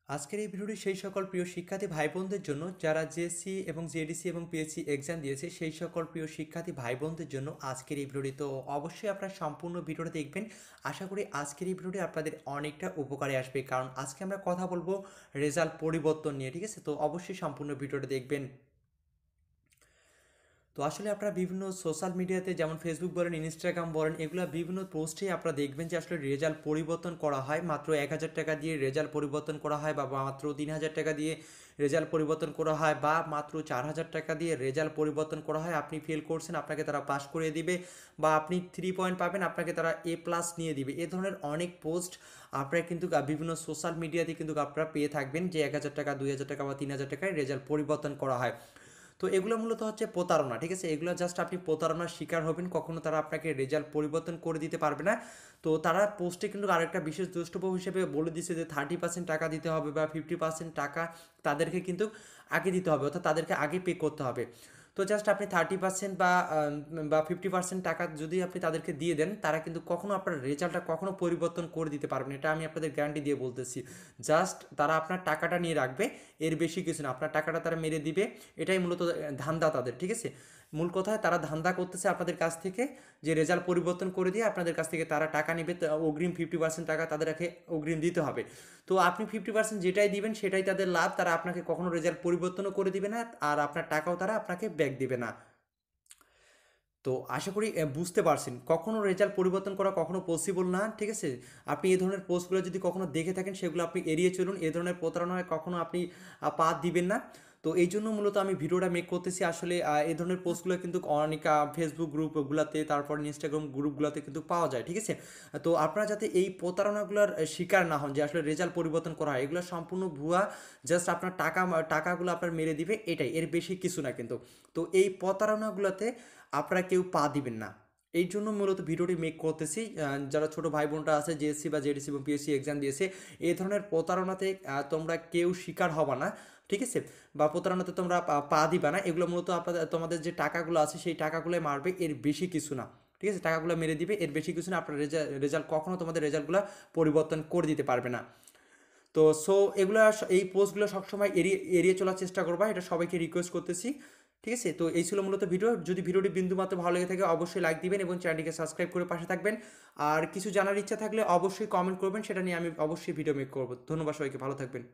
আজকের এই ভিডিওটি সেই সকল প্রিয় শিক্ষার্থী ভাই বোনদের জন্য যারা জেএসসি এবং জেডিসি এবং পিএসসি এক্সাম দিয়েছে সেই সকল প্রিয় শিক্ষার্থী ভাই বোনদের জন্য আজকের এই ভিডিওটি। তো অবশ্যই আপনারা সম্পূর্ণ ভিডিওটা দেখবেন। আশা করি আজকের এই ভিডিওটি আপনাদের অনেকটা উপকারে আসবে, কারণ আজকে আমরা কথা বলবো রেজাল্ট পরিবর্তন নিয়ে। ঠিক আছে, তো অবশ্যই সম্পূর্ণ ভিডিওটা দেখবেন। তো আসলে আপনারা বিভিন্ন সোশ্যাল মিডিয়াতে যেমন ফেসবুক বলেন, ইনস্টাগ্রাম বলেন, এগুলো বিভিন্ন পোস্টেই আপনারা দেখবেন যে আসলে রেজাল্ট পরিবর্তন করা হয়। মাত্র 1,000 টাকা দিয়ে রেজাল্ট পরিবর্তন করা হয়, বা মাত্র 3,000 টাকা দিয়ে রেজাল্ট পরিবর্তন করা হয়, বা মাত্র 4,000 টাকা দিয়ে রেজাল্ট পরিবর্তন করা হয়। আপনি ফেল করছেন, আপনাকে তারা পাস করিয়ে দিবে, বা আপনি 3 পয়েন্ট পাবেন, আপনাকে তারা A+ নিয়ে দিবে। এ ধরনের অনেক পোস্ট আপনারা কিন্তু বিভিন্ন সোশ্যাল মিডিয়াতে কিন্তু আপনারা পেয়ে থাকবেন যে 1,000 টাকা, 2,000 টাকা বা 3,000 টাকায় রেজাল্ট পরিবর্তন করা হয়। তো এগুলো মূলত হচ্ছে প্রতারণা। ঠিক আছে, এগুলো জাস্ট আপনি প্রতারণার শিকার হবেন, কখনো তারা আপনাকে রেজাল্ট পরিবর্তন করে দিতে পারবে না। তো তারা পোস্টে কিন্তু আরেকটা বিশেষ দ্রষ্টব্য হিসেবে বলে দিচ্ছে যে 30% টাকা দিতে হবে, বা 50% টাকা তাদেরকে কিন্তু আগে দিতে হবে, অর্থাৎ তাদেরকে আগে পে করতে হবে। তো জাস্ট আপনি 30% বা 50% টাকা যদি আপনি তাদেরকে দিয়ে দেন, তারা কিন্তু কখনো আপনার রেজাল্টটা কখনো পরিবর্তন করে দিতে পারবেন, এটা আমি আপনাদের গ্যারান্টি দিয়ে বলতেছি। জাস্ট তারা আপনার টাকাটা নিয়ে রাখবে, এর বেশি কিছু না। আপনার টাকাটা তারা মেরে দিবে, এটাই মূলত ধান্দা তাদের। ঠিক আছে, মূল কথায় তারা ধান্দা করতেছে আপনাদের কাছ থেকে, যে রেজাল্ট পরিবর্তন করে দিয়ে আপনাদের কাছ থেকে তারা টাকা নেবে। অগ্রিম 50% টাকা তাদেরকে অগ্রিম দিতে হবে। তো আপনি 50% যেটাই দিবেন সেটাই তাদের লাভ, তারা আপনাকে কখনো রেজাল্ট পরিবর্তনও করে দিবে না, আর আপনার টাকাও তারা আপনাকে ব্যাক দিবে না। তো আশা করি বুঝতে পারছেন, কখনো রেজাল্ট পরিবর্তন করা কখনো পসিবল না। ঠিক আছে, আপনি এই ধরনের পোস্টগুলো যদি কখনো দেখে থাকেন, সেগুলো আপনি এড়িয়ে চলুন। এ ধরনের প্রতারণায় কখনো আপনি পা দিবেন না। তো এই জন্য মূলত আমি ভিডিওটা মেক করতেছি। আসলে এই ধরনের পোস্টগুলো কিন্তু অনেক ফেসবুক গ্রুপগুলোতে, তারপর ইনস্টাগ্রাম গ্রুপগুলোতে কিন্তু পাওয়া যায়। ঠিক আছে, তো আপনারা যাতে এই প্রতারণাগুলোর শিকার না হন, যে আসলে রেজাল্ট পরিবর্তন করা হয়, এগুলো সম্পূর্ণ ভুয়া। জাস্ট আপনার টাকাগুলো আপনার মেরে দিবে, এটাই, এর বেশি কিছু না কিন্তু। তো এই প্রতারণাগুলোতে আপনারা কেউ পা দিবেন না। এই জন্য মূলত ভিডিওটি মেক করতেছি। যারা ছোট ভাই বোনটা আছে জেএসসি বা জেডিসি এবং পিএসসি এক্সাম দিয়েছে, এই ধরনের প্রতারণাতে তোমরা কেউ শিকার হবা না। ঠিক আছে, বা প্রতারণাতে তোমরা পা দিবা না। এগুলো মূলত আপনাদের তোমাদের যে টাকাগুলো আছে সেই টাকাগুলোই মারবে, এর বেশি কিছু না। ঠিক আছে, টাকাগুলো মেরে দিবে, এর বেশি কিছু না। আপনার রেজাল্ট কখনো তোমাদের রেজাল্টগুলো পরিবর্তন করে দিতে পারবে না। তো এগুলা এই পোস্টগুলো সবসময় এড়িয়ে এড়িয়ে চলার চেষ্টা করবা, এটা সবাইকে রিকোয়েস্ট করতেছি। ঠিক আছে, তো এই ছিল মূলত ভিডিও। যদি ভিডিওটি বিন্দুমাত্র ভালো লেগে থাকে অবশ্যই লাইক দিবেন এবং চ্যানেলটিকে সাবস্ক্রাইব করে পাশে থাকবেন। আর কিছু জানার ইচ্ছা থাকলে অবশ্যই কমেন্ট করবেন, সেটা নিয়ে আমি অবশ্যই ভিডিও মেক করব। ধন্যবাদ সবাইকে, ভালো থাকবেন।